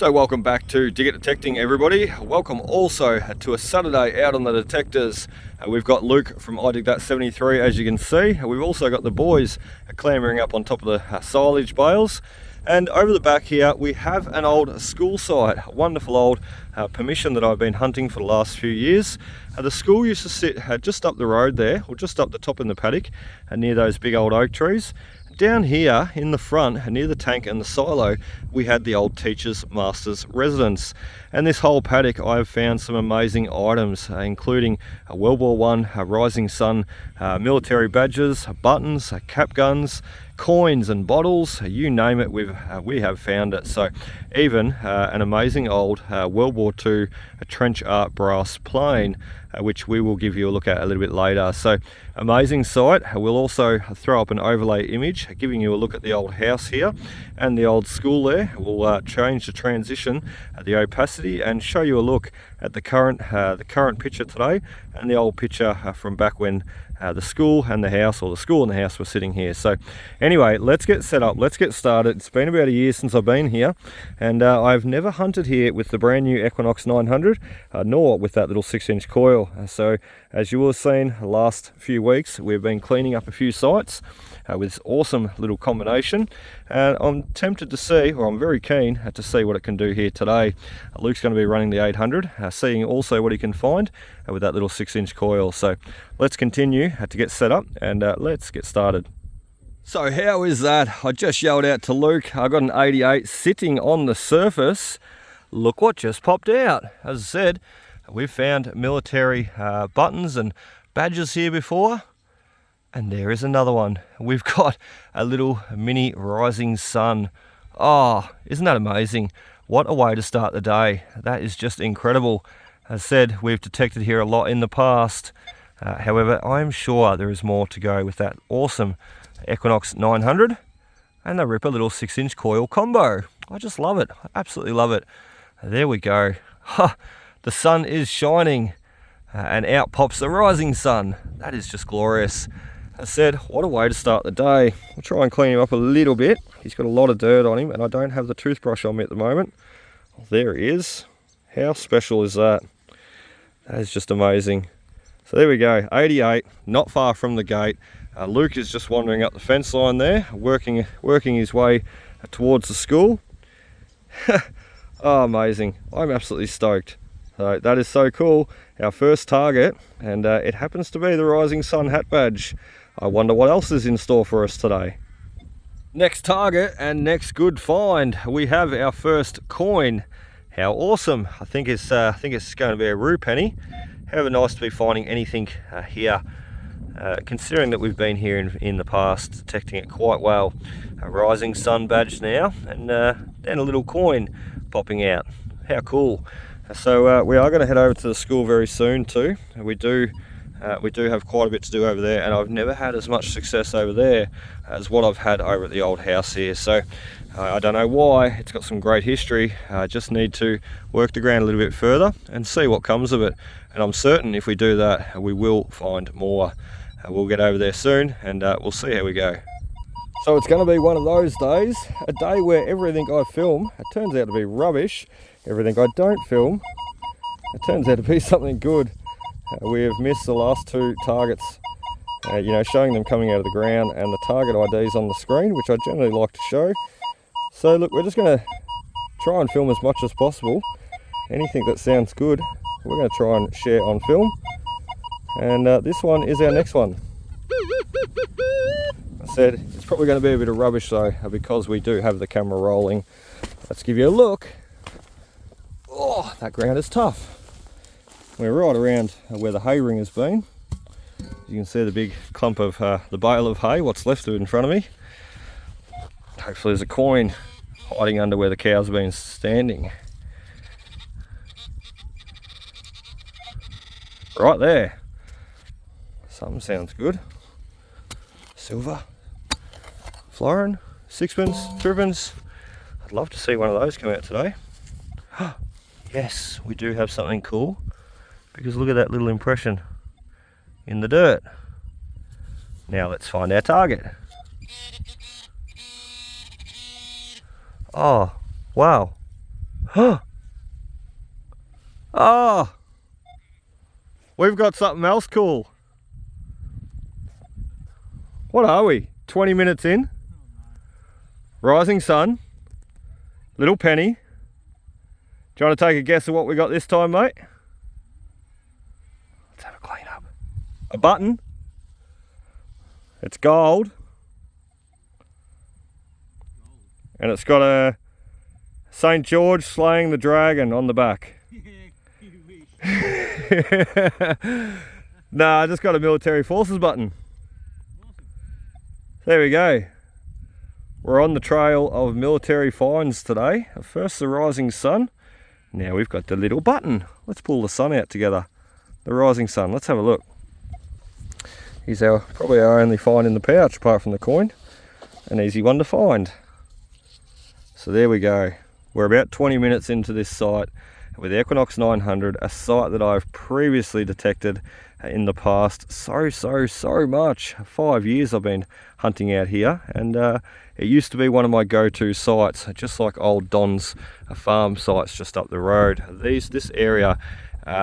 So welcome back to Dig It Detecting, everybody. Welcome also to a Saturday out on the detectors. We've got Luke from I Dig That 73, as you can see. We've also got the boys clambering up on top of the silage bales. And over the back here, we have an old school site, a wonderful old permission that I've been hunting for the last few years. The school used to sit just up the road there, or just up the top in the paddock, near those big old oak trees. Down here in the front, near the tank and the silo, we had the old teacher's master's residence. And this whole paddock, I've found some amazing items, including a World War I, Rising Sun, military badges, buttons, cap guns, coins and bottles, you name it, we have found it. So even an amazing old World War II trench art brass plane, which we will give you a look at a little bit later. So amazing site. We'll also throw up an overlay image giving you a look at the old house here and the old school there. We'll change the transition, the opacity, and show you a look at the current picture today and the old picture from back when the school and the house, or the school and the house, were sitting here. So anyway, let's get set up, let's get started. It's been about a year since I've been here, and I've never hunted here with the brand new Equinox 900, nor with that little 6-inch coil. So as you will have seen the last few weeks, we've been cleaning up a few sites with this awesome little combination, and I'm tempted to see, or I'm very keen to see what it can do here today. Luke's going to be running the 800, seeing also what he can find with that little 6-inch coil. So let's continue to get set up, and let's get started. So how is that? I just yelled out to Luke, I got an 88 sitting on the surface. Look what just popped out. As I said, we've found military buttons and badges here before, and there is another one. We've got a little mini Rising Sun. Oh, isn't that amazing? What a way to start the day. That is just incredible. As I said, we've detected here a lot in the past. However, I'm sure there is more to go with that awesome Equinox 900 and the Ripper little 6-inch coil combo. I just love it. I absolutely love it. There we go. Ha! The sun is shining, and out pops the Rising Sun. That is just glorious. As I said, what a way to start the day. I'll try and clean him up a little bit. He's got a lot of dirt on him, and I don't have the toothbrush on me at the moment. Well, there he is. How special is that? That is just amazing. So there we go, 88, not far from the gate. Luke is just wandering up the fence line there, working his way towards the school. Oh, amazing. I'm absolutely stoked. So that is so cool. Our first target, and it happens to be the Rising Sun hat badge. I wonder what else is in store for us today. Next target and next good find, we have our first coin. How awesome. I think it's going to be a rue penny. However, nice to be finding anything here, considering that we've been here in the past, detecting it quite well. A Rising Sun badge now, and then a little coin popping out. How cool. So we are going to head over to the school very soon too. We do have quite a bit to do over there, and I've never had as much success over there as what I've had over at the old house here. So I don't know why. It's got some great history. I just need to work the ground a little bit further and see what comes of it. And I'm certain if we do that, we will find more. We'll get over there soon, and we'll see how we go. So it's going to be one of those days, a day where everything I film, it turns out to be rubbish. Everything I don't film, it turns out to be something good. We have missed the last two targets, showing them coming out of the ground, and the target IDs on the screen, which I generally like to show. So look, we're just going to try and film as much as possible. Anything that sounds good, we're going to try and share on film. And this one is our next one. I said it's probably going to be a bit of rubbish though, because we do have the camera rolling. Let's give you a look. Oh, that ground is tough. We're right around where the hay ring has been. You can see the big clump of the bale of hay, what's left of it in front of me. Hopefully there's a coin hiding under where the cow's been standing. Right there. Something sounds good. Silver, florin, sixpence, threepence. I'd love to see one of those come out today. Yes, we do have something cool, because look at that little impression in the dirt. Now let's find our target. Oh, wow. Oh, we've got something else cool. What are we? 20 minutes in? Rising sun. Little penny. Do you want to take a guess of what we got this time, mate? Let's have a clean up. A button. It's gold. And it's got a St. George slaying the dragon on the back. Nah, I just got a military forces button. There we go. We're on the trail of military finds today. First the rising sun. Now we've got the little button. Let's pull the sun out together. The rising sun. Let's have a look. He's probably our only find in the pouch apart from the coin. An easy one to find. So there we go. We're about 20 minutes into this site with Equinox 900, a site that I've previously detected in the past so much. 5 years I've been hunting out here, and it used to be one of my go-to sites, just like old Don's farm sites just up the road. This area,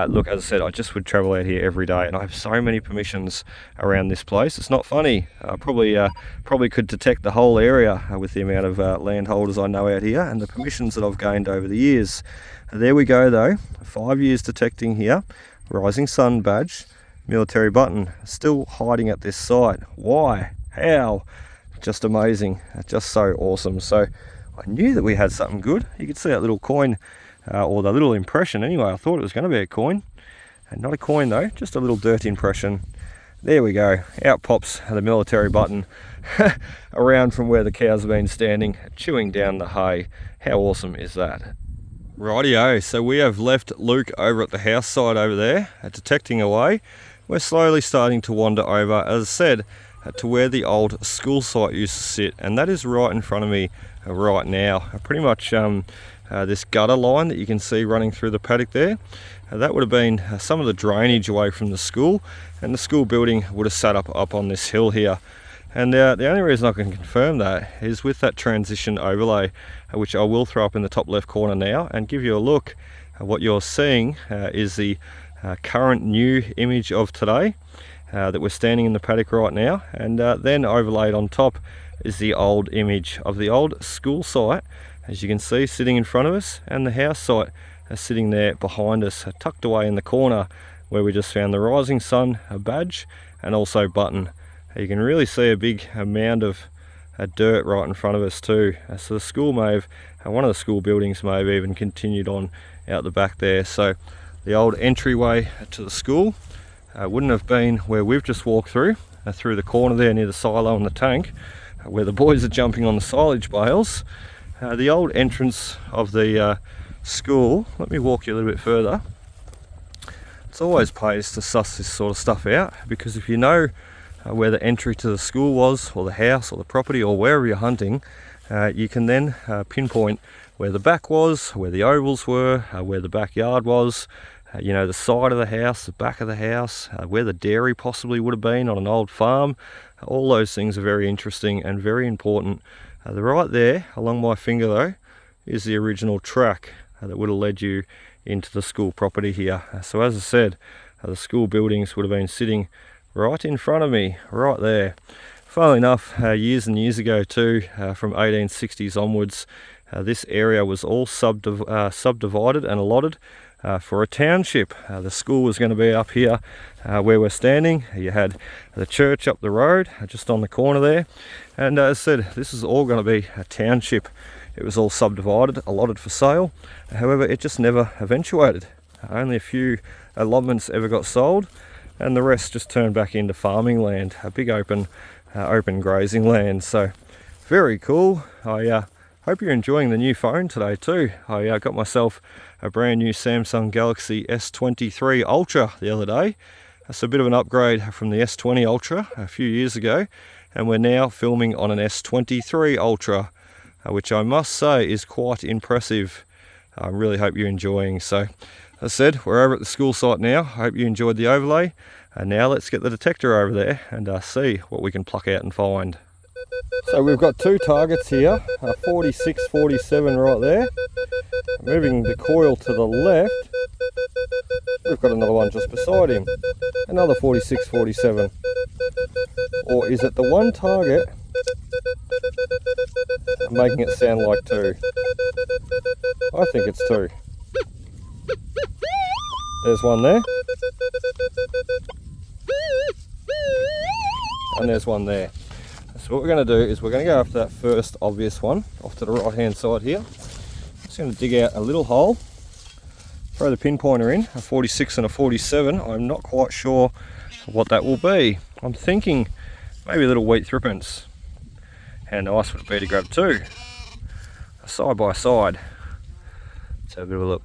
look, as I said, I just would travel out here every day, and I have so many permissions around this place. It's not funny. I probably could detect the whole area with the amount of landholders I know out here and the permissions that I've gained over the years. There we go though, 5 years detecting here. Rising sun badge, military button, still hiding at this site. Why? How? Just amazing, just so awesome. So I knew that we had something good. You could see that little coin, or the little impression anyway. I thought it was going to be a coin, and not a coin though, just a little dirt impression. There we go, out pops the military button around from where the cows have been standing, chewing down the hay. How awesome is that? Rightio, so we have left Luke over at the house side over there, detecting away. We're slowly starting to wander over, as I said, to where the old school site used to sit, and that is right in front of me right now. Pretty much this gutter line that you can see running through the paddock there, that would have been some of the drainage away from the school, and the school building would have sat up on this hill here. And the only reason I can confirm that is with that transition overlay, which I will throw up in the top left corner now and give you a look. What you're seeing is the current new image of today that we're standing in the paddock right now, and then overlaid on top is the old image of the old school site, as you can see, sitting in front of us, and the house site sitting there behind us, tucked away in the corner where we just found the rising sun badge and also button. You can really see a big mound of dirt right in front of us too. So the school may have, one of the school buildings may have even continued on out the back there. So the old entryway to the school wouldn't have been where we've just walked through the corner there near the silo and the tank, where the boys are jumping on the silage bales. The old entrance of the school, let me walk you a little bit further. It's always pays to suss this sort of stuff out, because if you know where the entry to the school was, or the house, or the property, or wherever you're hunting, you can then pinpoint where the back was, where the ovals were, where the backyard was, you know, the side of the house, the back of the house, where the dairy possibly would have been on an old farm. All those things are very interesting and very important. Right there, along my finger though, is the original track that would have led you into the school property here. So as I said, the school buildings would have been sitting right in front of me, right there. Funnily enough, years and years ago too, from 1860s onwards, this area was all subdivided and allotted for a township. The school was going to be up here where we're standing. You had the church up the road, just on the corner there. And as I said, this is all going to be a township. It was all subdivided, allotted for sale. However, it just never eventuated. Only a few allotments ever got sold, and the rest just turned back into farming land, a big open grazing land. So very cool. I hope you're enjoying the new phone today too. I got myself a brand new Samsung Galaxy S23 Ultra the other day. That's a bit of an upgrade from the S20 Ultra a few years ago, and we're now filming on an S23 Ultra, which I must say is quite impressive. I really hope you're enjoying. So as I said, we're over at the school site now. I hope you enjoyed the overlay. And now let's get the detector over there and see what we can pluck out and find. So we've got two targets here, 46, 47 right there. Moving the coil to the left, we've got another one just beside him. Another 46, 47. Or is it the one target making it sound like two? I think it's two. There's one there. And there's one there. So what we're going to do is we're going to go after that first obvious one off to the right hand side here. Just going to dig out a little hole, throw the pinpointer in, a 46 and a 47. I'm not quite sure what that will be. I'm thinking maybe a little wheat threepence. How nice would it be to grab two side by side? Let's have a bit of a look.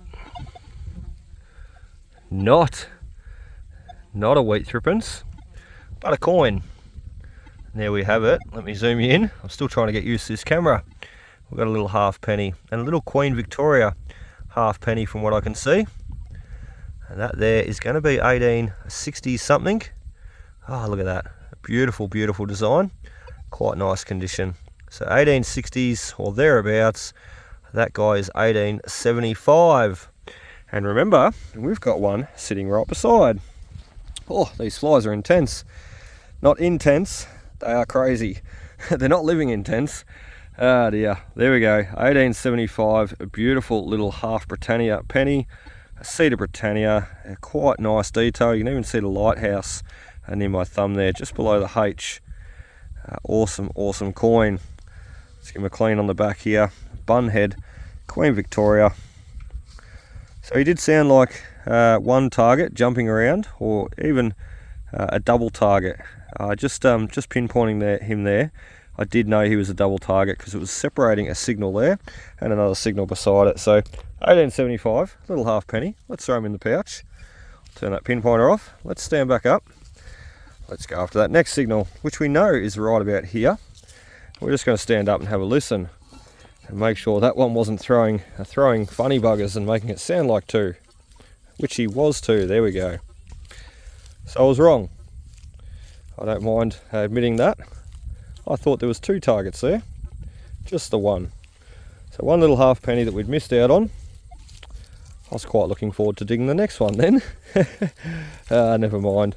Not a wheat threepence, but a coin. And there we have it. Let me zoom you in. I'm still trying to get used to this camera. We've got a little halfpenny and a little Queen Victoria halfpenny from what I can see. And that there is going to be 1860 something. Oh, look at that. A beautiful, beautiful design. Quite nice condition. So 1860s or thereabouts. That guy is 1875. And remember, we've got one sitting right beside. Oh, these flies are intense. Not intense, they are crazy. They're not living intense. Ah dear, there we go. 1875, a beautiful little half Britannia penny. A Cedar Britannia, a quite nice detail. You can even see the lighthouse near my thumb there, just below the H. Awesome, awesome coin. Let's give him a clean on the back here. Bun head, Queen Victoria. So he did sound like one target jumping around, or even a double target. Just pinpointing him there, I did know he was a double target because it was separating a signal there and another signal beside it. So 1875, little halfpenny. Let's throw him in the pouch. Turn that pinpointer off. Let's stand back up. Let's go after that next signal, which we know is right about here. We're just going to stand up and have a listen and make sure that one wasn't throwing funny buggers and making it sound like two, which he was too. There we go. So I was wrong. I don't mind admitting that. I thought there was two targets there, just the one. So one little halfpenny that we'd missed out on. I was quite looking forward to digging the next one then. Never mind.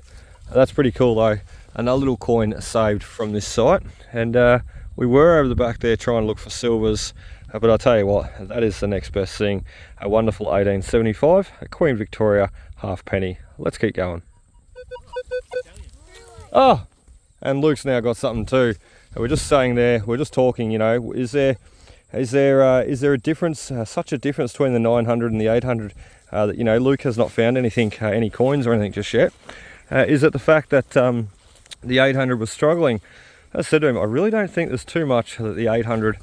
That's pretty cool though. Another little coin saved from this site, and we were over the back there trying to look for silvers, but I'll tell you what, that is the next best thing. A wonderful 1875, a Queen Victoria halfpenny. Let's keep going. Oh, and Luke's now got something too. We're just saying there, we're just talking, you know, is there a difference, such a difference between the 900 and the 800 that, you know, Luke has not found anything, any coins or anything just yet. Is it the fact that the 800 was struggling? I said to him, I really don't think there's too much that the 800,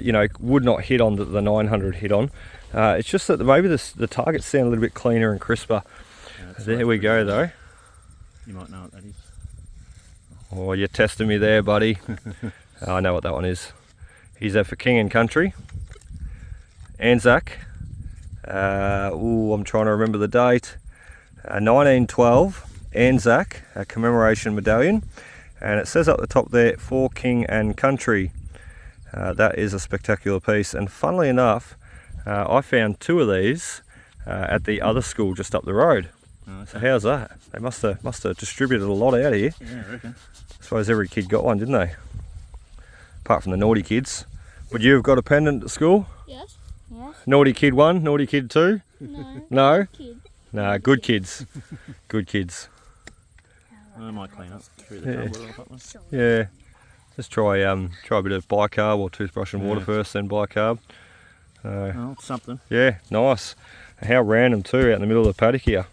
you know, would not hit on that the 900 hit on. It's just that maybe the targets sound a little bit cleaner and crisper. Yeah, there we go though. You might know what that is. Oh, you're testing me there, buddy. I know what that one is. He's for King and Country. Anzac. I'm trying to remember the date. 1912 Anzac commemoration medallion. And it says up the top there, for King and Country. That is a spectacular piece. And funnily enough, I found two of these at the other school just up the road. Oh, so how's that? They must have distributed a lot out here. Yeah, I reckon. I suppose every kid got one, didn't they? Apart from the naughty kids. Would you have got a pendant at school? Yes. Yes. Naughty kid 1, naughty kid 2? No. No? Kid. No, good kids. Good kids. I might clean up through the cardboard. Yeah. Just try a bit of bicarb or toothbrush and water first, then bicarb. Well, something. Yeah, nice. How random too, out in the middle of the paddock here.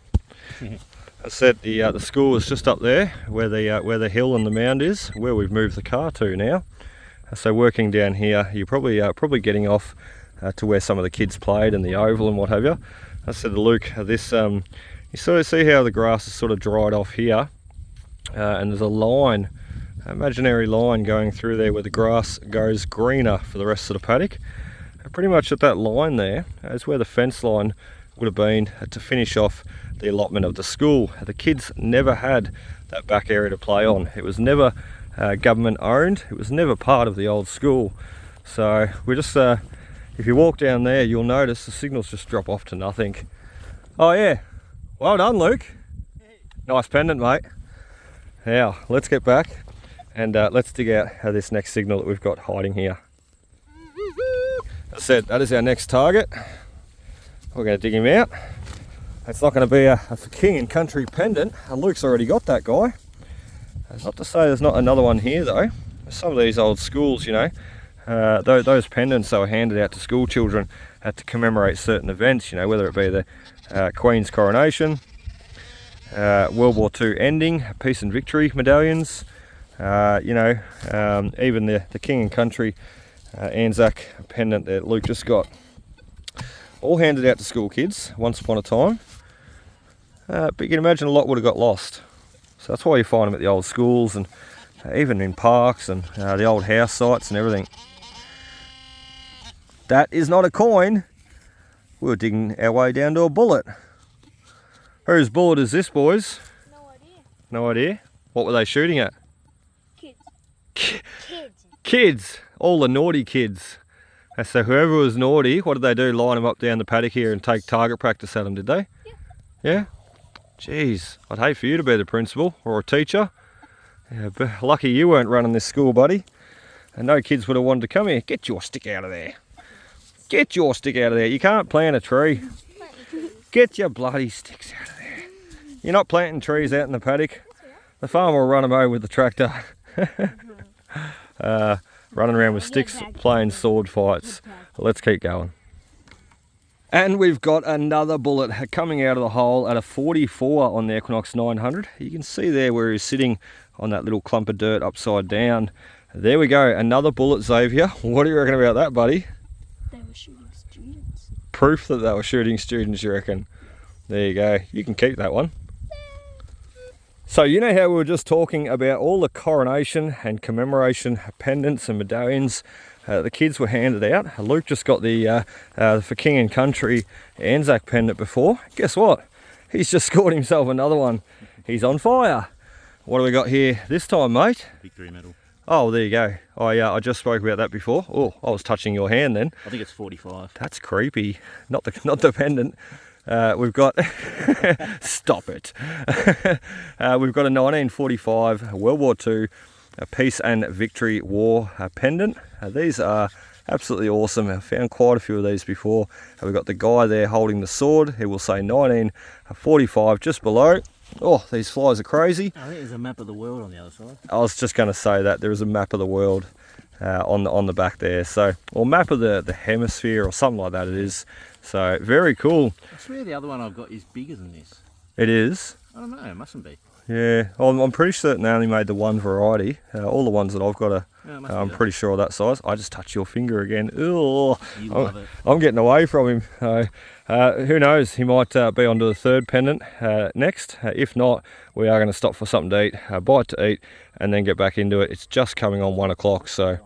Yeah. I said the school is just up there where the hill and the mound is, where we've moved the car to now. So working down here, you're probably getting off to where some of the kids played and the oval and what have you. I said to Luke, this you sort of see how the grass is sort of dried off here, and there's a line, imaginary line going through there where the grass goes greener for the rest of the paddock. And pretty much at that line there is where the fence line would have been to finish off the allotment of the school. The kids never had that back area to play on. It was never government owned. It was never part of the old school. So we're just if you walk down there, you'll notice the signals just drop off to nothing. Oh yeah, well done, Luke. Nice pendant, mate. Now, let's get back and let's dig out this next signal that we've got hiding here. As I said, that is our next target. We're going to dig him out. It's not going to be a king and country pendant. Luke's already got that guy. That's not to say there's not another one here though. Some of these old schools, you know, those pendants they were handed out to school children to commemorate certain events, you know, whether it be the Queen's coronation, World War II ending, peace and victory medallions, you know, even the king and country Anzac pendant that Luke just got. All handed out to school kids once upon a time. But you can imagine a lot would have got lost. So that's why you find them at the old schools and even in parks and the old house sites and everything. That is not a coin. We're digging our way down to a bullet. Whose bullet is this, boys? No idea. No idea? What were they shooting at? Kids. Kids. Kids. All the naughty kids. So whoever was naughty, what did they do? Line them up down the paddock here and take target practice at them, did they? Yeah. Yeah? Jeez, I'd hate for you to be the principal or a teacher. Yeah, but lucky you weren't running this school, buddy. And no kids would have wanted to come here. Get your stick out of there. Get your stick out of there. You can't plant a tree. Get your bloody sticks out of there. You're not planting trees out in the paddock. The farmer will run them over with the tractor. Running around with sticks, playing sword fights. Let's keep going. And we've got another bullet coming out of the hole at a 44 on the Equinox 900. You can see there where he's sitting on that little clump of dirt upside down. There we go, another bullet, Xavier. What do you reckon about that, buddy? They were shooting students. Proof that they were shooting students, you reckon? There you go, you can keep that one. So you know how we were just talking about all the coronation and commemoration pendants and medallions the kids were handed out. Luke just got the for King and Country Anzac pendant before. Guess what? He's just scored himself another one. He's on fire. What do we got here this time, mate? Victory medal. Oh, there you go. I just spoke about that before. Oh, I was touching your hand then. I think it's 45. That's creepy. Not the pendant. We've got stop it. We've got a 1945 World War II Peace and Victory War pendant. These are absolutely awesome. I've found quite a few of these before. We've got the guy there holding the sword. He will say 1945 just below. Oh, these flies are crazy. I think there's a map of the world on the other side. I was just going to say that there is a map of the world on the back there. So, or map of the hemisphere or something like that. It is. So very cool. I swear the other one I've got is bigger than this. It is. I don't know. It mustn't be. Yeah, I'm pretty certain they only made the one variety. All the ones that I've got are, I'm pretty sure that size. I just touched your finger again. Ugh. You love it. I'm getting away from him. Who knows? He might be onto the third pendant next. If not, we are going to stop for something to eat, a bite to eat, and then get back into it. It's just coming on 1 o'clock, so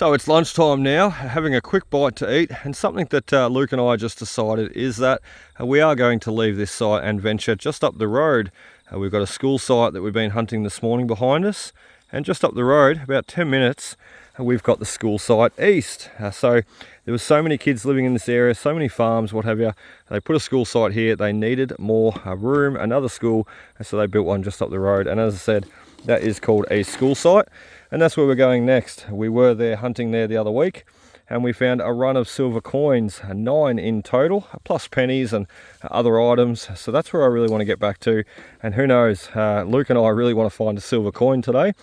it's lunchtime now, having a quick bite to eat, and something that Luke and I just decided is that we are going to leave this site and venture just up the road. We've got a school site that we've been hunting this morning behind us, and just up the road, about 10 minutes, we've got the school site east. So there was so many kids living in this area, so many farms, what have you. They put a school site here. They needed more room, another school, and so they built one just up the road. And as I said, that is called a school site, and that's where we're going next. We were there hunting there the other week, and we found a run of silver coins, 9 in total, plus pennies and other items. So that's where I really want to get back to. And who knows, Luke and I really want to find a silver coin today.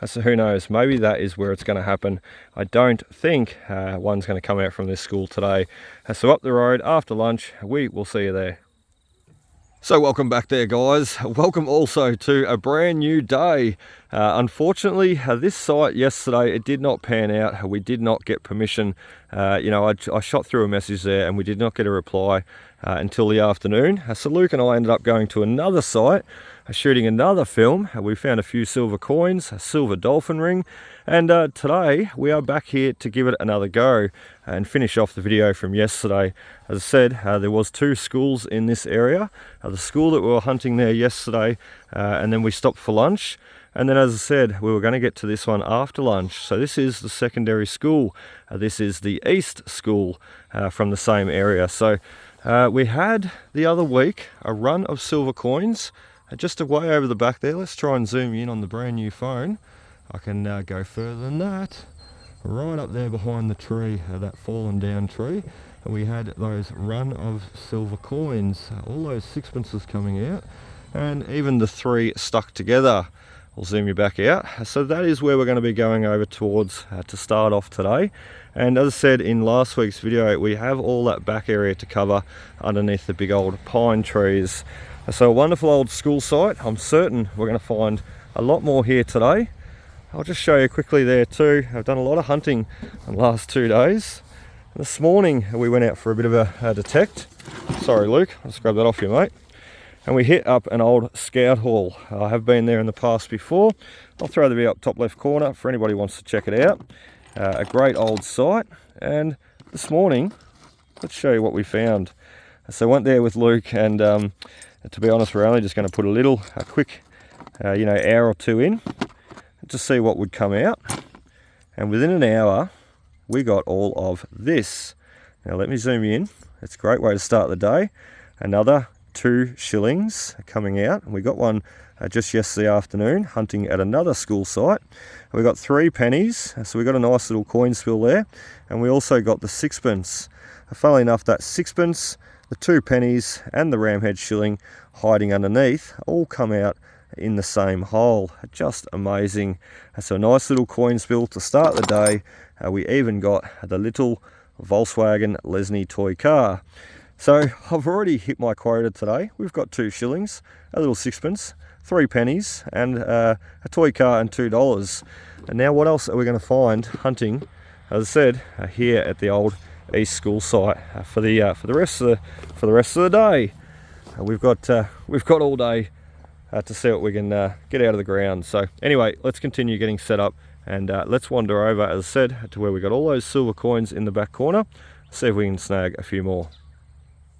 So who knows, maybe that is where it's going to happen. I don't think one's going to come out from this school today. So up the road after lunch, we will see you there. So welcome back there, guys. Welcome also to a brand new day. Unfortunately, this site yesterday, it did not pan out. We did not get permission. I shot through a message there and we did not get a reply until the afternoon. So Luke and I ended up going to another site, shooting another film. We found a few silver coins, a silver dolphin ring, and today we are back here to give it another go and finish off the video from yesterday. As I said, there was 2 schools in this area. The school that we were hunting there yesterday, and then we stopped for lunch. And then, as I said, we were going to get to this one after lunch. So this is the secondary school. This is the East School from the same area. So we had the other week a run of silver coins just way over the back there. Let's try and zoom in on the brand new phone. I can go further than that. Right up there behind the tree, that fallen down tree. And we had those run of silver coins, all those sixpences coming out, and even the 3 stuck together. I'll zoom you back out. So that is where we're going to be going over towards to start off today. And as I said in last week's video, we have all that back area to cover underneath the big old pine trees. So a wonderful old school site. I'm certain we're going to find a lot more here today. I'll just show you quickly there too. I've done a lot of hunting in the last 2 days. This morning we went out for a bit of a detect. Sorry Luke, I'll just grab that off you mate. And we hit up an old scout hall. I have been there in the past before. I'll throw the video up top left corner for anybody who wants to check it out. A great old site. And this morning, let's show you what we found. So I went there with Luke, and to be honest, we're only just going to put a quick hour or 2 in to see what would come out. And within an hour, we got all of this. Now let me zoom in. It's a great way to start the day. Another 2 shillings coming out. We got one just yesterday afternoon hunting at another school site. We got 3 pennies, so we got a nice little coin spill there. And we also got the 6pence. Funnily enough, that 6pence, the 2 pennies and the ramhead shilling hiding underneath all come out in the same hole. Just amazing. So a nice little coin spill to start the day. We even got the little Volkswagen Lesney toy car. So I've already hit my quota today. We've got 2 shillings, a little 6pence, 3 pennies, and a toy car and $2. And now what else are we going to find hunting, as I said, here at the old East School site for the rest of the day? We've got all day to see what we can get out of the ground. So anyway, let's continue getting set up, and let's wander over, as I said, to where we got all those silver coins in the back corner. See if we can snag a few more.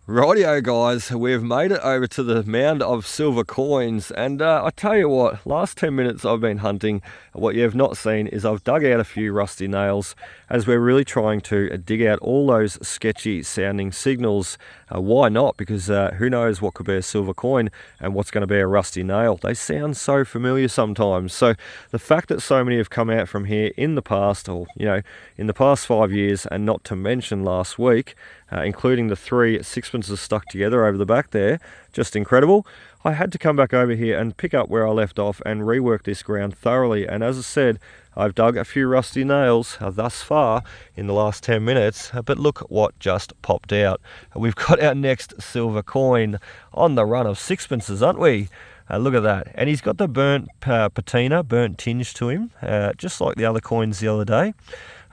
Rightio guys, we've made it over to the mound of silver coins, and I tell you what, last 10 minutes I've been hunting. What you have not seen is I've dug out a few rusty nails as we're really trying to dig out all those sketchy sounding signals. Why not? Because who knows what could be a silver coin and what's going to be a rusty nail. They sound so familiar sometimes. So the fact that so many have come out from here in the past, or in the past 5 years, and not to mention last week, including the 3 sixpences stuck together over the back there, just incredible. I had to come back over here and pick up where I left off and rework this ground thoroughly. And as I said, I've dug a few rusty nails thus far in the last 10 minutes, but look what just popped out. We've got our next silver coin on the run of sixpences, aren't we? Look at that. And he's got the burnt patina, burnt tinge to him, just like the other coins the other day.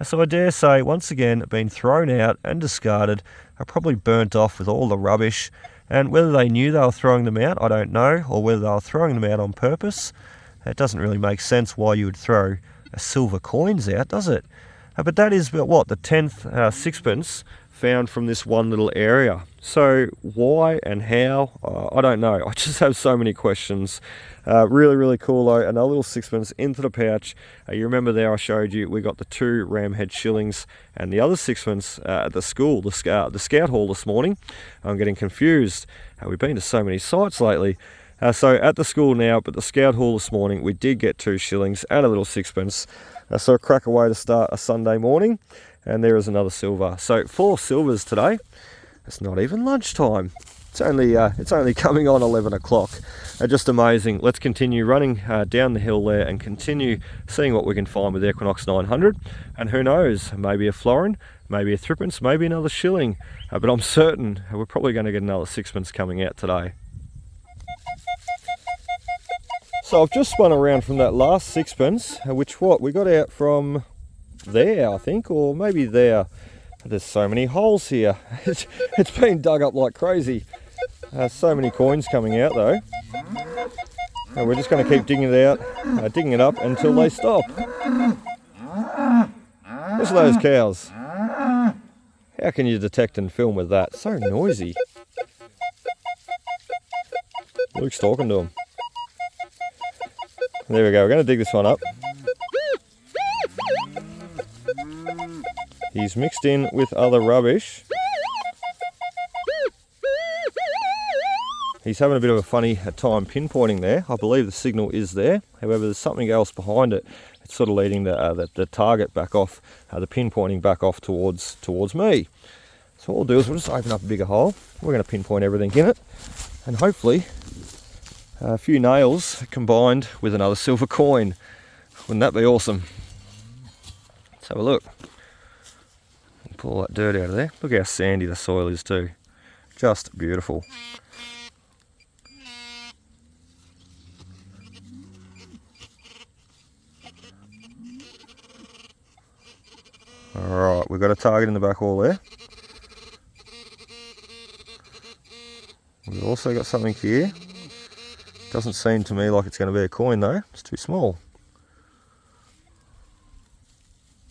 So I dare say, once again, been thrown out and discarded, probably burnt off with all the rubbish. And whether they knew they were throwing them out, I don't know, or whether they were throwing them out on purpose. It doesn't really make sense why you would throw silver coins out, does it? But that is what, the 10th sixpence found from this one little area. So why and how, I don't know. I just have so many questions. Really cool though. Another little sixpence into the pouch. You remember there I showed you we got the 2 ramhead shillings and the other sixpence at the school, the scout hall this morning. I'm getting confused. We've been to so many sites lately. So at the school now, but the scout hall this morning, we did get 2 shillings and a little sixpence. So a crack away to start a Sunday morning. And there is another silver. So 4 silvers today. It's not even lunchtime. It's only coming on 11 o'clock. Just amazing. Let's continue running down the hill there and continue seeing what we can find with the Equinox 900. And who knows, maybe a florin, maybe a threepence, maybe another shilling. But I'm certain we're probably going to get another sixpence coming out today. So I've just spun around from that last sixpence, which we got out from there, I think, or maybe there. There's so many holes here. It's been dug up like crazy. So many coins coming out though. And we're just going to keep digging it up until they stop. Listen to those cows. How can you detect and film with that? So noisy. Luke's talking to them. There we go, we're going to dig this one up. He's mixed in with other rubbish. He's having a bit of a funny time pinpointing there. I believe the signal is there. However, there's something else behind it. It's sort of leading the target back off, the pinpointing back off towards me. So what we'll do is we'll just open up a bigger hole. We're going to pinpoint everything in it. And hopefully a few nails combined with another silver coin. Wouldn't that be awesome? Let's have a look. Pull all that dirt out of there. Look how sandy the soil is too. Just beautiful. Alright, we've got a target in the back wall there. We've also got something here. Doesn't seem to me like it's going to be a coin though. It's too small.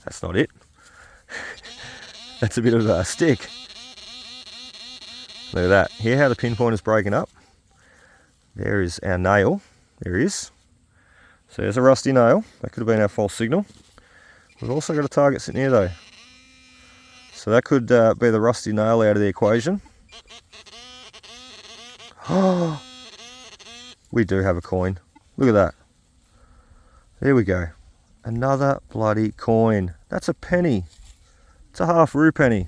That's not it. That's a bit of a stick. Look at that. Hear how the pinpoint is breaking up? There is our nail. There he is. So there's a rusty nail. That could have been our false signal. We've also got a target sitting here though. So that could be the rusty nail out of the equation. Oh, we do have a coin. Look at that. There we go. Another bloody coin. That's a penny. It's a half-roo penny.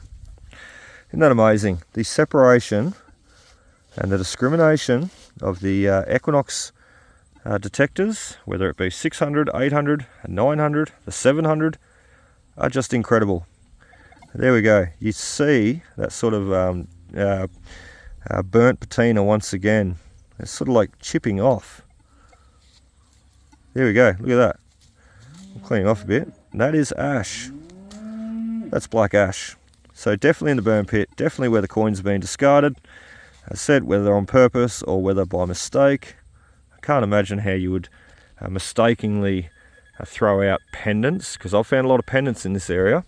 Isn't that amazing? The separation and the discrimination of the Equinox detectors, whether it be 600, 800, 900, the 700, are just incredible. There we go. You see that sort of burnt patina once again. It's sort of like chipping off. There we go. Look at that. I'm cleaning off a bit. And that is ash. That's black ash. So definitely in the burn pit, definitely where the coins have been discarded. As I said, whether on purpose or whether by mistake. I can't imagine how you would mistakenly throw out pendants, because I've found a lot of pendants in this area.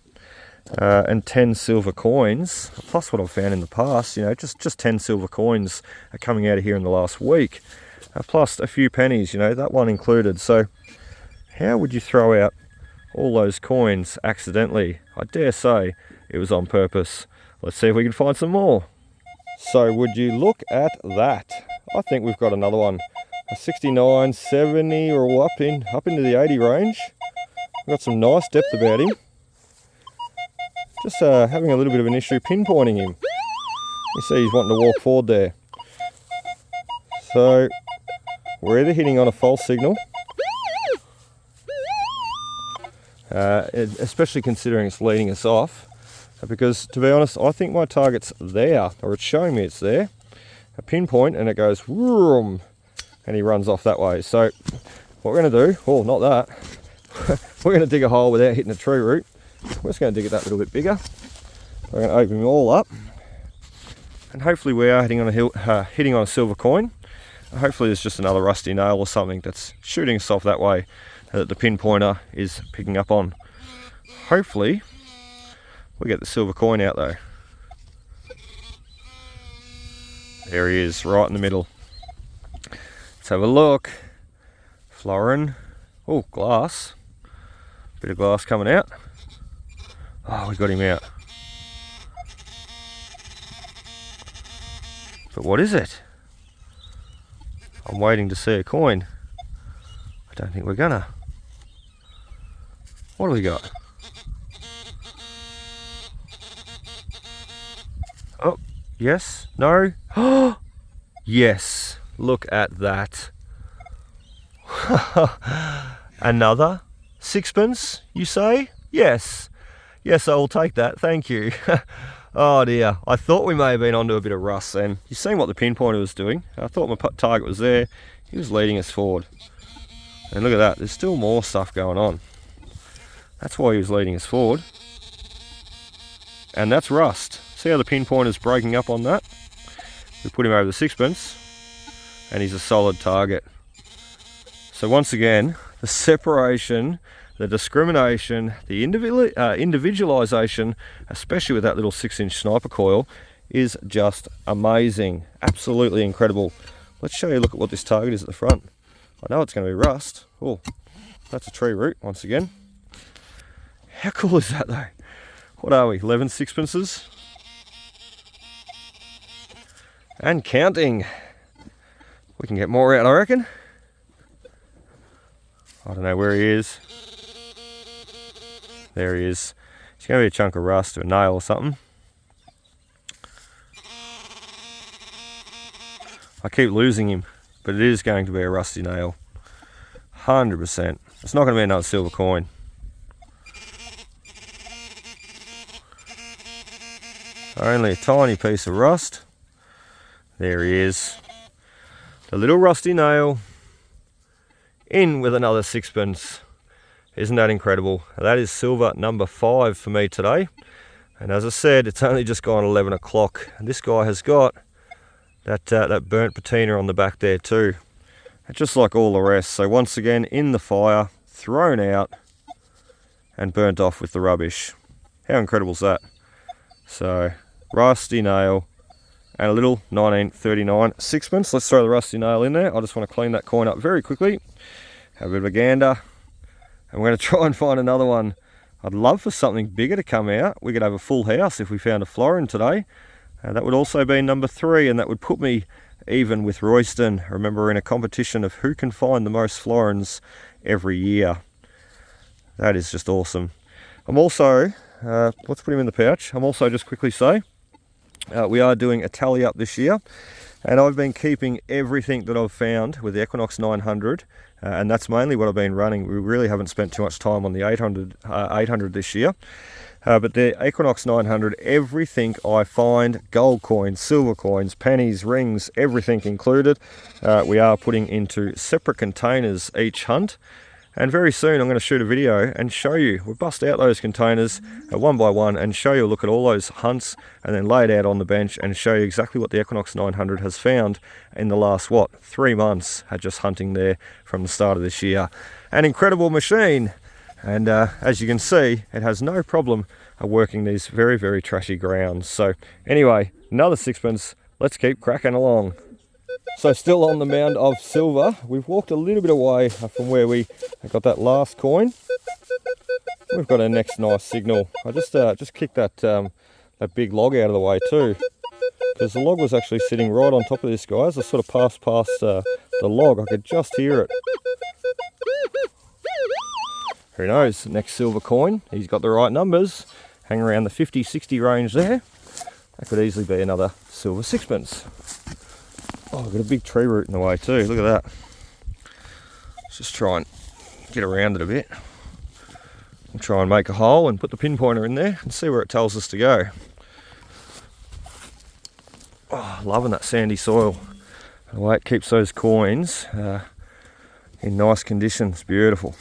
And 10 silver coins, plus what I've found in the past, you know, just 10 silver coins are coming out of here in the last week. Plus a few pennies, you know, that one included. So how would you throw out all those coins accidentally? I dare say it was on purpose. Let's see if we can find some more. So would you look at that? I think we've got another one. A 69, 70 or up into the 80 range. We've got some nice depth about him. Just having a little bit of an issue pinpointing him. You see he's wanting to walk forward there. So we're either hitting on a false signal, especially considering it's leading us off, because to be honest, I think my target's there, or it's showing me it's there. A pinpoint and it goes vroom, and he runs off that way. So what we're going to do, oh not that, we're going to dig a hole without hitting a tree root. We're just going to dig it that little bit bigger. We're going to open them all up, and hopefully we are hitting on a silver coin. Hopefully there's just another rusty nail or something that's shooting us off that way that the pinpointer is picking up on. Hopefully we get the silver coin out though. There he is, right in the middle. Let's have a look. Florin. Oh, glass. Bit of glass coming out. Oh, we got him out. But what is it? I'm waiting to see a coin. I don't think we're gonna. What do we got? Oh, yes, no. Yes, look at that. Another sixpence, you say? Yes. Yes, I will take that, thank you. Oh dear, I thought we may have been onto a bit of rust then. You've seen what the pinpointer was doing. I thought my target was there. He was leading us forward. And look at that, there's still more stuff going on. That's why he was leading us forward. And that's rust. See how the pinpointer's breaking up on that? We put him over the sixpence, and he's a solid target. So once again, the separation, the discrimination, the individualization, especially with that little 6-inch sniper coil, is just amazing. Absolutely incredible. Let's show you a look at what this target is at the front. I know it's going to be rust. Oh, that's a tree root once again. How cool is that though? What are we, 11 sixpences? And counting. We can get more out, I reckon. I don't know where he is. There he is. It's going to be a chunk of rust or a nail or something. I keep losing him, but it is going to be a rusty nail. 100%. It's not going to be another silver coin. Only a tiny piece of rust. There he is. The little rusty nail. In with another sixpence. Isn't that incredible? That is silver number 5 for me today. And as I said, it's only just gone 11 o'clock. And this guy has got that burnt patina on the back there too. Just like all the rest. So once again, in the fire, thrown out, and burnt off with the rubbish. How incredible is that? So, rusty nail, and a little 1939 sixpence. Let's throw the rusty nail in there. I just want to clean that coin up very quickly. Have a bit of a gander. And we're going to try and find another one. I'd love for something bigger to come out. We could have a full house if we found a florin today. That would also be number 3, and that would put me even with Royston. Remember, we're in a competition of who can find the most florins every year. That is just awesome. I'm also, let's put him in the pouch. I'm also, just quickly say, we are doing a tally up this year, and I've been keeping everything that I've found with the Equinox 900, and that's mainly what I've been running. We really haven't spent too much time on the 800 this year. But the Equinox 900, everything I find, gold coins, silver coins, pennies, rings, everything included, we are putting into separate containers each hunt. And very soon I'm going to shoot a video and show you. We'll bust out those containers one by one and show you a look at all those hunts, and then lay it out on the bench and show you exactly what the Equinox 900 has found in the last, 3 months, just hunting there from the start of this year. An incredible machine. And as you can see, it has no problem working these very, very trashy grounds. So anyway, another sixpence. Let's keep cracking along. So still on the mound of silver. We've walked a little bit away from where we got that last coin. We've got our next nice signal. I just kicked that big log out of the way too, because the log was actually sitting right on top of this guy. As I sort of passed past the log, I could just hear it. Who knows, next silver coin, he's got the right numbers, hang around the 50-60 range there. That could easily be another silver sixpence. Oh, I've got a big tree root in the way too, look at that. Let's just try and get around it a bit. We'll try and make a hole and put the pinpointer in there and see where it tells us to go. Oh, loving that sandy soil. The way it keeps those coins in nice condition, it's beautiful.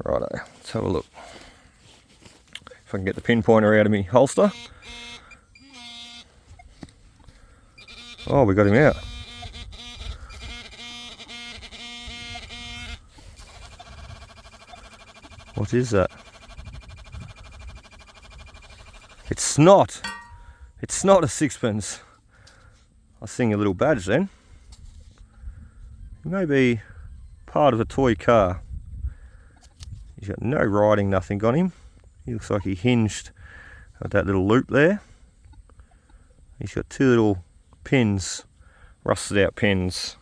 Righto, let's have a look. If I can get the pinpointer out of me holster. Oh, we got him out. What is that? It's not a sixpence. I was seeing a little badge then. It may be part of a toy car. He's got no writing, nothing on him. He looks like he hinged at that little loop there. He's got 2 little pins, rusted out pins.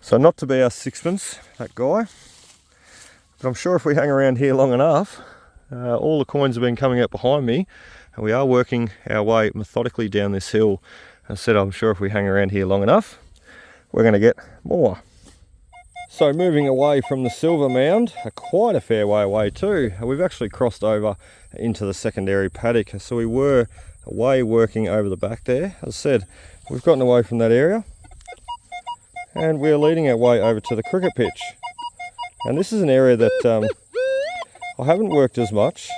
So not to be our sixpence, that guy. But I'm sure if we hang around here long enough, all the coins have been coming out behind me, and we are working our way methodically down this hill. As I said, I'm sure if we hang around here long enough, we're going to get more. So moving away from the silver mound, quite a fair way away too, we've actually crossed over into the secondary paddock. So we were away working over the back there. As I said, we've gotten away from that area and we're leading our way over to the cricket pitch. And this is an area that I haven't worked as much,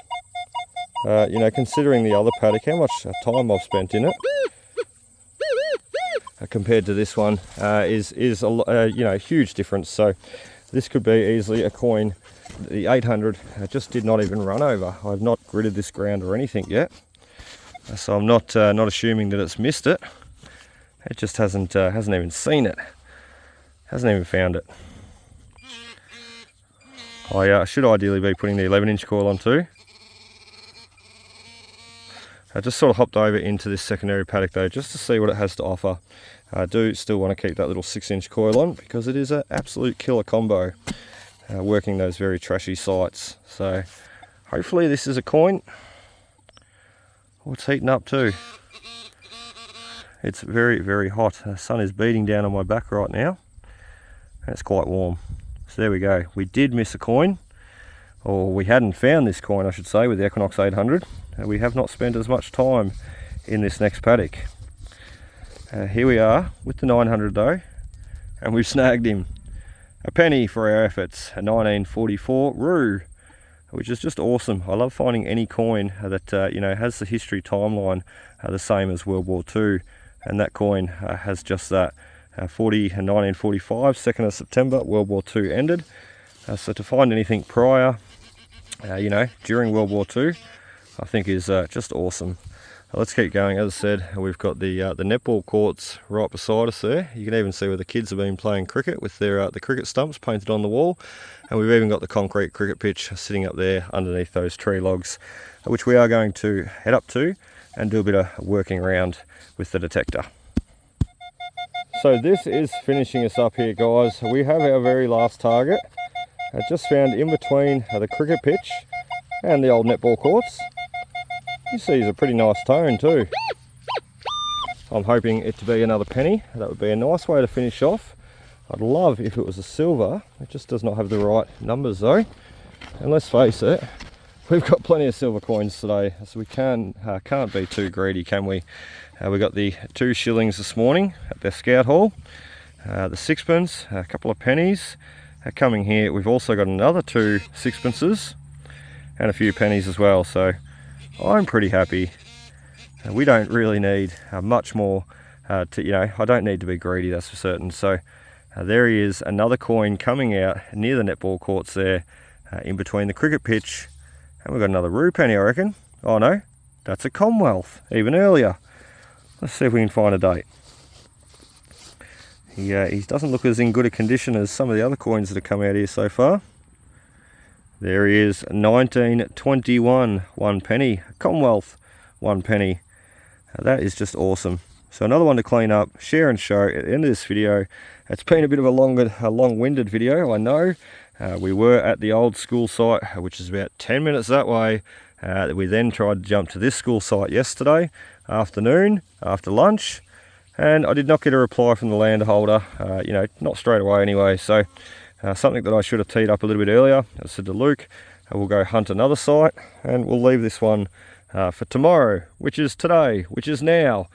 considering the other paddock, how much time I've spent in it. Compared to this one is a huge difference. So this could be easily a coin the 800 just did not even run over. I've not gridded this ground or anything yet, so I'm not assuming that it's missed it. It just hasn't even seen it. Hasn't even found it. I should ideally be putting the 11-inch coil on too. I just sort of hopped over into this secondary paddock though, just to see what it has to offer. I do still want to keep that little 6-inch coil on because it is an absolute killer combo, working those very trashy sites. So hopefully this is a coin. Oh, it's heating up too. It's very, very hot. The sun is beating down on my back right now. And it's quite warm. So there we go. We did miss a coin. Or we hadn't found this coin, I should say, with the Equinox 800. We have not spent as much time in this next paddock. Here we are with the 900 though. And we've snagged him. A penny for our efforts. A 1944 Roo, which is just awesome. I love finding any coin that you know, has the history timeline the same as World War II. And that coin has just that. 1945, 2nd of September, World War II ended. So to find anything prior, you know, during World War II, I think is just awesome. Let's keep going. As I said, we've got the netball courts right beside us there. You can even see where the kids have been playing cricket with their the cricket stumps painted on the wall. And we've even got the concrete cricket pitch sitting up there underneath those tree logs, which we are going to head up to and do a bit of working around with the detector. So this is finishing us up here, guys. We have our very last target. I just found in between the cricket pitch and the old netball courts. You see he's a pretty nice tone too. I'm hoping it to be another penny. That would be a nice way to finish off. I'd love if it was a silver. It just does not have the right numbers though. And let's face it, we've got plenty of silver coins today, so we can't be too greedy, can we? We got the 2 shillings this morning at the scout hall, the sixpence, a couple of pennies. Coming here, we've also got another 2 sixpences and a few pennies as well. So I'm pretty happy. We don't really need much more you know, I don't need to be greedy, that's for certain. So there he is, another coin coming out near the netball courts there, in between the cricket pitch. And we've got another Roo penny, I reckon. Oh no, that's a Commonwealth, even earlier. Let's see if we can find a date. He doesn't look as in good a condition as some of the other coins that have come out here so far. There he is, 1921, 1 penny, Commonwealth, 1 penny. That is just awesome. So another one to clean up, share and show at the end of this video. It's been a bit of a long-winded video, I know. We were at the old school site, which is about 10 minutes that way. We then tried to jump to this school site yesterday afternoon, after lunch, and I did not get a reply from the landholder, you know, not straight away anyway. So something that I should have teed up a little bit earlier. I said to Luke, we'll go hunt another site, and we'll leave this one for tomorrow, which is today, which is now.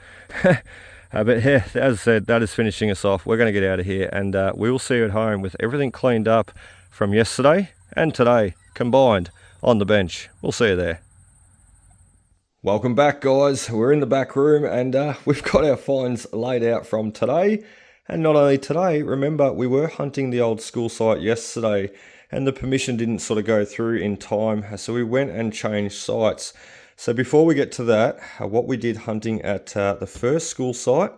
But yeah, as I said, that is finishing us off. We're going to get out of here, and we will see you at home with everything cleaned up from yesterday and today combined on the bench. We'll see you there. Welcome back, guys. We're in the back room, and we've got our finds laid out from today. And not only today, remember we were hunting the old school site yesterday, and the permission didn't sort of go through in time, so we went and changed sites. So before we get to that, what we did hunting at the first school site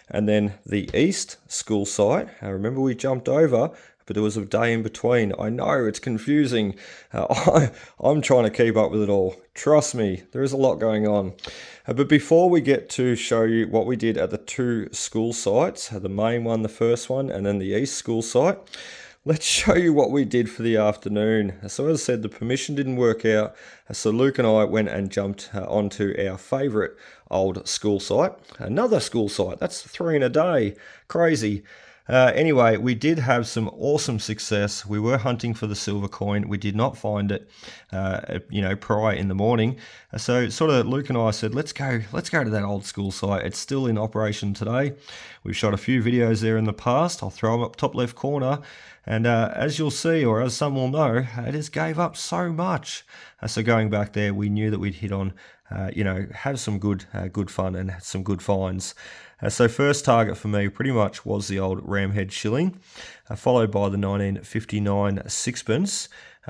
and then the east school site, remember we jumped over, but there was a day in between. I know it's confusing. I'm trying to keep up with it all. Trust me, there is a lot going on. But before we get to show you what we did at the 2 school sites, the main one, the first one, and then the east school site, let's show you what we did for the afternoon. So as I said, the permission didn't work out. So Luke and I went and jumped onto our favourite old school site. Another school site, that's 3 in a day. Crazy. Anyway, we did have some awesome success. We were hunting for the silver coin. We did not find it, you know, prior in the morning. So sort of Luke and I said, let's go to that old school site. It's still in operation today. We've shot a few videos there in the past. I'll throw them up top left corner. And as you'll see, or as some will know, it just gave up so much. So going back there, we knew that we'd hit on, you know, have some good fun and some good finds. So first target for me pretty much was the old Ramhead shilling, followed by the 1959 sixpence,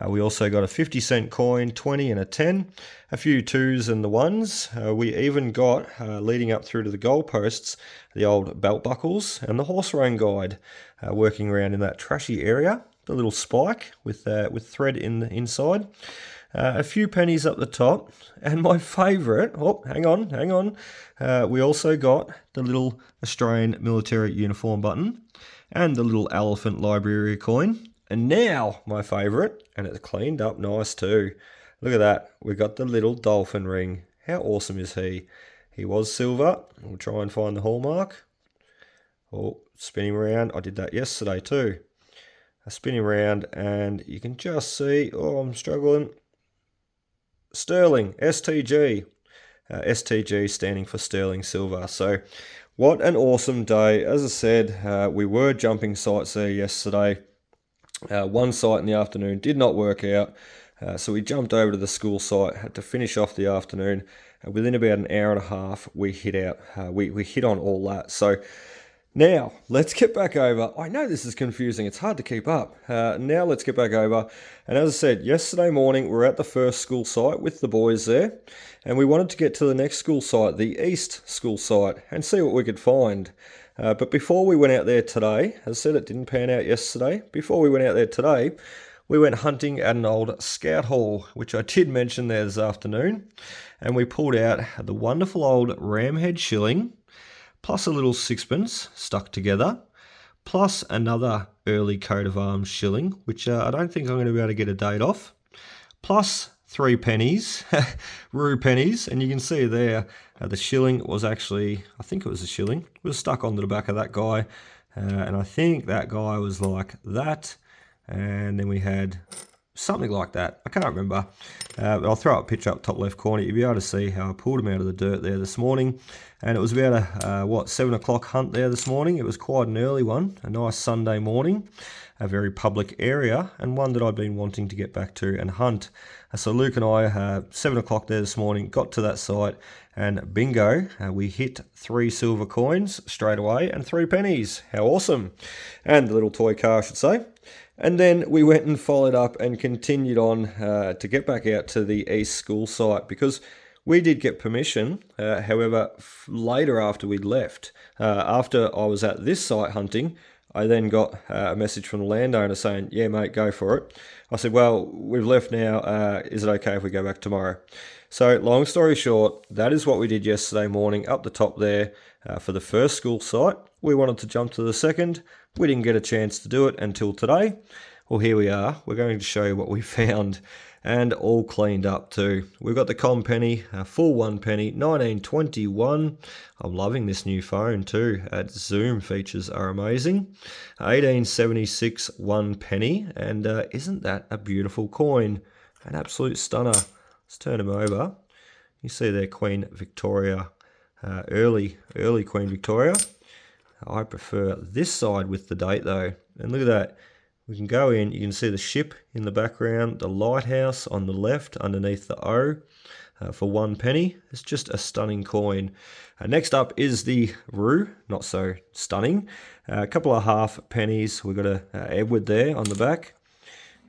We also got a 50-cent coin, 20 and a 10, a few 2s and the 1s. We even got, leading up through to the goalposts, the old belt buckles and the horse rein guide, working around in that trashy area. The little spike with thread in the inside. A few pennies up the top, and my favourite, oh, hang on, we also got the little Australian military uniform button and the little elephant library coin. And now, my favourite, and it's cleaned up nice too. Look at that, we got the little dolphin ring. How awesome is he? He was silver. We'll try and find the hallmark. Oh, spinning around, I did that yesterday too. Spinning around, and you can just see, oh, I'm struggling. Sterling, STG. STG standing for sterling silver. So what an awesome day. As I said, we were jumping sites there yesterday. One site in the afternoon did not work out, so we jumped over to the school site, had to finish off the afternoon, and within about an hour and a half we hit out. We hit on all that. So now let's get back over. I know this is confusing, it's hard to keep up. Now let's get back over, and as I said, yesterday morning we're at the first school site with the boys there, and we wanted to get to the next school site, the east school site, and see what we could find. But before we went out there today, as I said, it didn't pan out yesterday. Before we went out there today, we went hunting at an old scout hall, which I did mention there this afternoon. And we pulled out the wonderful old ramhead shilling, plus a little sixpence stuck together, plus another early coat of arms shilling, which I don't think I'm going to be able to get a date off, plus 3 pennies, rue pennies, and you can see there the shilling was actually, I think it was a shilling, it was stuck onto the back of that guy, and I think that guy was like that, and then we had something like that, I can't remember, but I'll throw a picture up top left corner, you'll be able to see how I pulled him out of the dirt there this morning, and it was about a 7 o'clock hunt there this morning. It was quite an early one, a nice Sunday morning, a very public area, and one that I've been wanting to get back to and hunt. So Luke and I, 7 o'clock there this morning, got to that site, and bingo, we hit 3 silver coins straight away and 3 pennies. How awesome. And the little toy car, I should say. And then we went and followed up and continued on to get back out to the east school site, because we did get permission, however, later after we'd left. After I was at this site hunting, I then got a message from the landowner saying, yeah mate, go for it. I said, well, we've left now, is it okay if we go back tomorrow? So long story short, that is what we did yesterday morning up the top there for the first school site. We wanted to jump to the second. We didn't get a chance to do it until today. Well, here we are. We're going to show you what we found, and all cleaned up too. We've got the com penny, full 1 penny, 1921. I'm loving this new phone too. Zoom features are amazing. 1876 1 penny, and isn't that a beautiful coin? An absolute stunner. Let's turn him over. You see there Queen Victoria, early Queen Victoria. I prefer this side with the date though, and look at that. We can go in, you can see the ship in the background, the lighthouse on the left underneath the O for 1 penny. It's just a stunning coin. Next up is the rue, not so stunning. A couple of half pennies. We've got a Edward there on the back.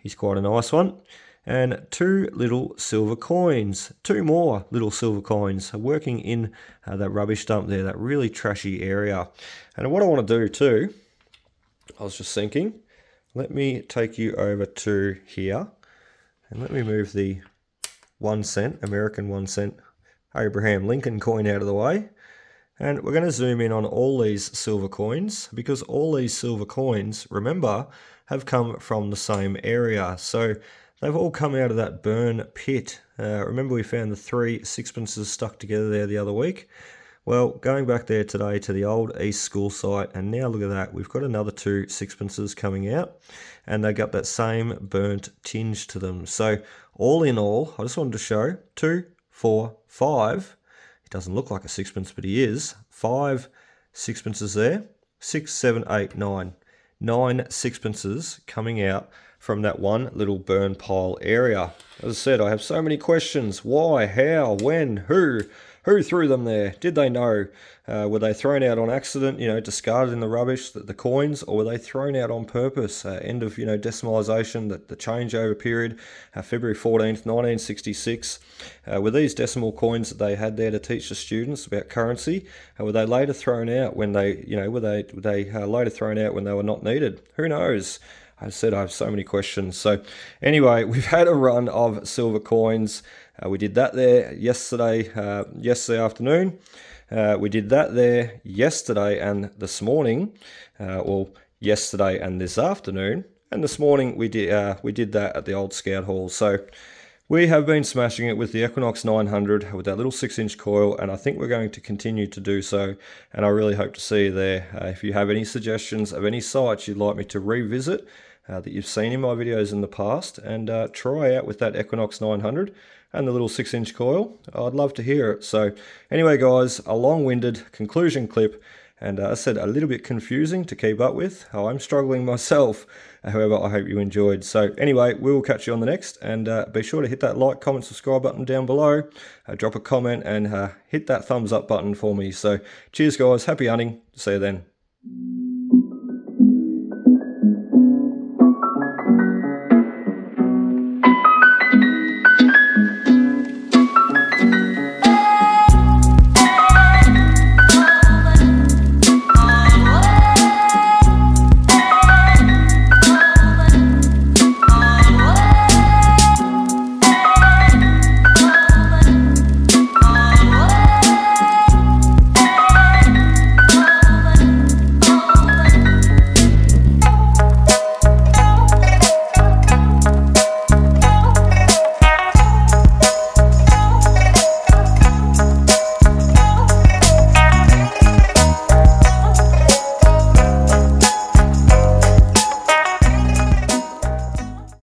He's quite a nice one. And 2 little silver coins, 2 more little silver coins working in that rubbish dump there, that really trashy area. And what I want to do too, I was just thinking, let me take you over to here, and let me move the 1 cent, American 1 cent Abraham Lincoln coin out of the way. And we're going to zoom in on all these silver coins, because all these silver coins, remember, have come from the same area. So they've all come out of that burn pit. Remember we found the 3 sixpences stuck together there the other week? Well, going back there today to the old East School site, and now look at that, we've got another 2 sixpences coming out, and they got that same burnt tinge to them. So all in all, I just wanted to show 2, 4, 5. It doesn't look like a sixpence, but he is. 5 sixpences there, 6, 7, 8, 9. 9 sixpences coming out from that one little burn pile area. As I said, I have so many questions. Why, how, when, who Who threw them there? Did they know? Were they thrown out on accident, discarded in the rubbish, the coins, or were they thrown out on purpose? End of, decimalisation, the changeover period, February 14th, 1966. Were these decimal coins that they had there to teach the students about currency? Were they later thrown out when they, were they later thrown out when they were not needed? Who knows? I said I have so many questions. So anyway, we've had a run of silver coins. We did that there yesterday afternoon. We did that there yesterday and this morning, or yesterday and this afternoon. And this morning we did that at the old Scout Hall. So we have been smashing it with the Equinox 900 with that little 6-inch coil, and I think we're going to continue to do so. And I really hope to see you there. If you have any suggestions of any sites you'd like me to revisit that you've seen in my videos in the past, and try out with that Equinox 900 and the little 6-inch coil, I'd love to hear it. So anyway guys, a long-winded conclusion clip, and as I said, a little bit confusing to keep up with. I'm struggling myself. However, I hope you enjoyed. So anyway, we will catch you on the next, and be sure to hit that like, comment, subscribe button down below. Drop a comment and hit that thumbs up button for me. So cheers guys, happy hunting. See you then.